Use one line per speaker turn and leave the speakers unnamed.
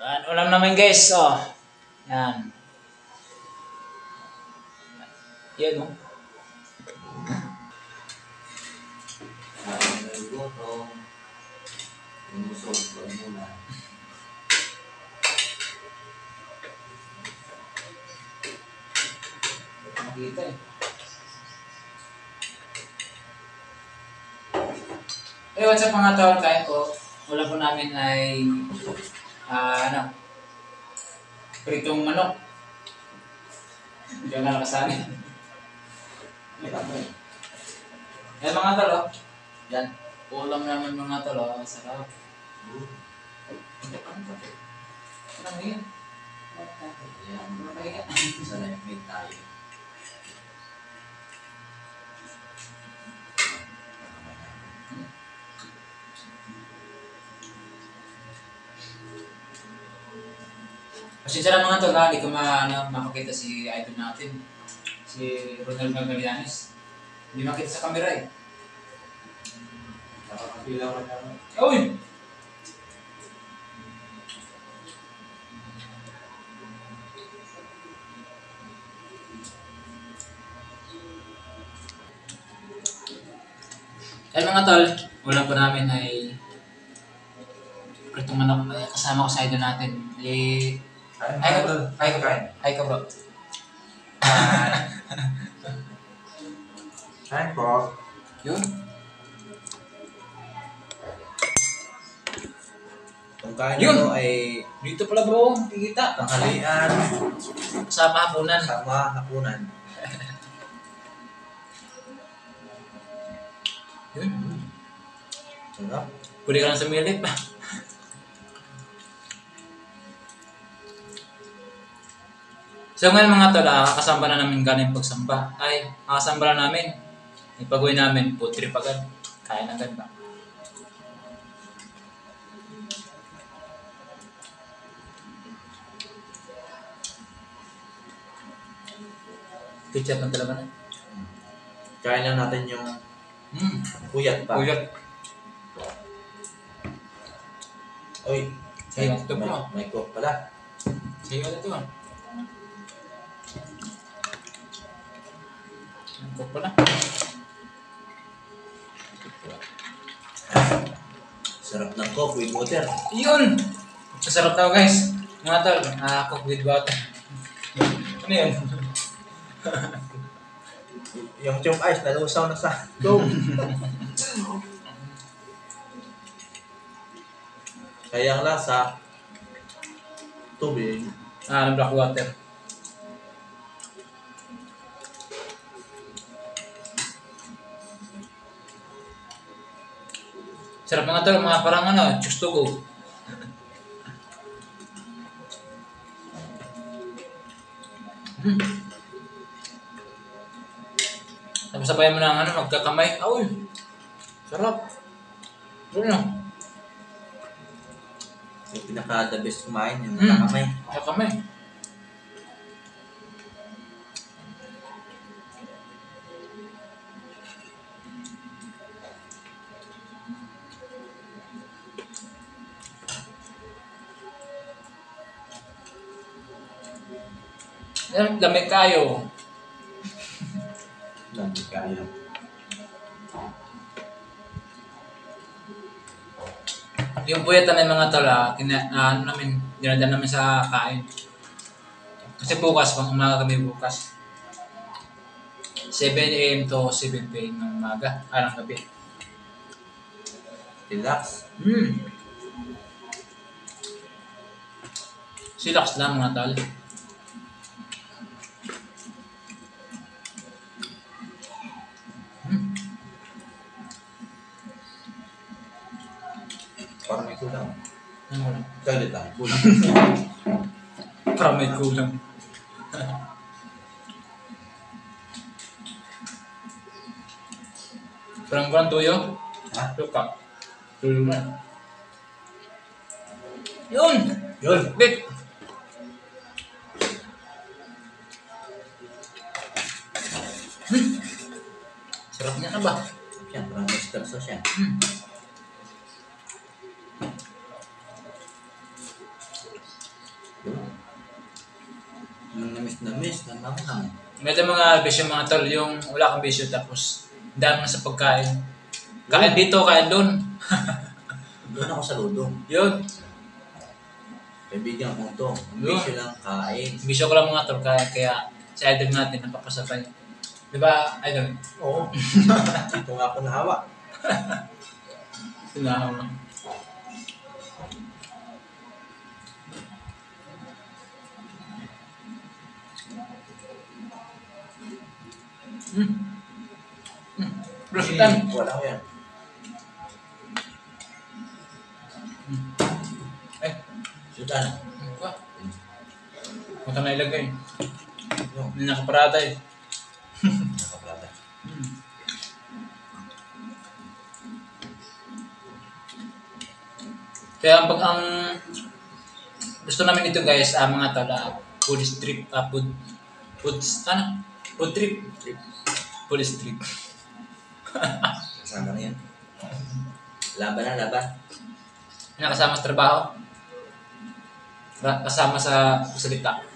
Ulam namin guys, oh. Yan. Yan, oh.
Nagutom. Imusog ko muna.
Makita eh. What's up mga tol? Kain ko. Ulam po namin ay pritong manok. Hindi na nakasabi. Yan mga tol, oh. Yan. Ulam naman mga tol, oh. Sarap. Ano yun?
Sa lemig tayo.
Pasensya na mga tol, ha? Hindi ko makakita si idol natin. Si Ronald Magalianes. Hindi makita sa camera eh.
Nakakapila ko naman.
Uy! Yan mga tol, ulam po namin ay pritong manok. Kasama ko sa idol natin. Hi ka bro. Hi ka bro.
Hi po.
Yun.
Ang kain
Yun.
nito ay
Dito pala bro, kikita.
tanghalian
Kasama hapunan.
sama hapunan.
Yun.
Sarap.
Pwede ka lang sumilip. So ngayon mga tol, kasamba na namin galing pagsamba. Ay, kasamba na namin. Ipag-uwi namin, food trip agad. Kain agad ba? Ketchup lang talaga na.
Kain lang natin yung puyat pa.
Uyot.
Uy.
Sayo ito po.
May coke pala.
Sayo ito ah. Ang pala.
Sarap ng coke with water.
Yun! Masarap daw guys. Mga tol, cook with water. Ano yun?
Yung chop ice nalusaw na sa coke. Kaya ang lasa tubig.
Ng black water. Sarap mga tol, mga parang choose to go. Tapos sabayan mo ng magkakamay. Uy! Sarap. Yun yun.
Yung pinaka the best kumain yung nakakamay.
Magkakamay. Lamig kayo.
Lamig kayo.
Yung puyat namin mga tol, dinadala namin sa kain. Kasi bukas, pang umaga kami bukas. 7 AM to 7 PM ng umaga, ng gabi.
Relax.
Silax lang mga tol.
Parang may kulang.
Ano?
Galit lang. Kulang.
Parang may kulang. Parang tuyo?
Ha?
Tuka. Tuyo na. Yun!
Yun.
Bit! Sarap niya na ba?
Yan, parang oyster sauce yan. Yun. Yung namis, namanghang.
May mga bisyo mga tol, yung wala kang bisyo tapos dami na sa pagkain. Kain dito, kain doon.
Doon ako sa ludo.
Yun.
Kaibigan ko ito. Ang
Yun.
bisyo lang kain.
Bisyo ko lang mga tol, kaya sa idol natin napapasabay. Di ba, idol?
Oo. Dito nga ako nahawa.
Sinahaw mo. Roastan.
Wala ko yan.
Eh,
Sudan.
ano ba? Huwag ka na ilagay.
Yung
Hindi nakaparada eh.
nakaplata.
Kaya pag ang gusto namin ito guys, mga tol, food trip, food trip. Food trip.
Kasama na yan. Laban na, laban.
Nakasama sa trabaho. Kasama sa salita.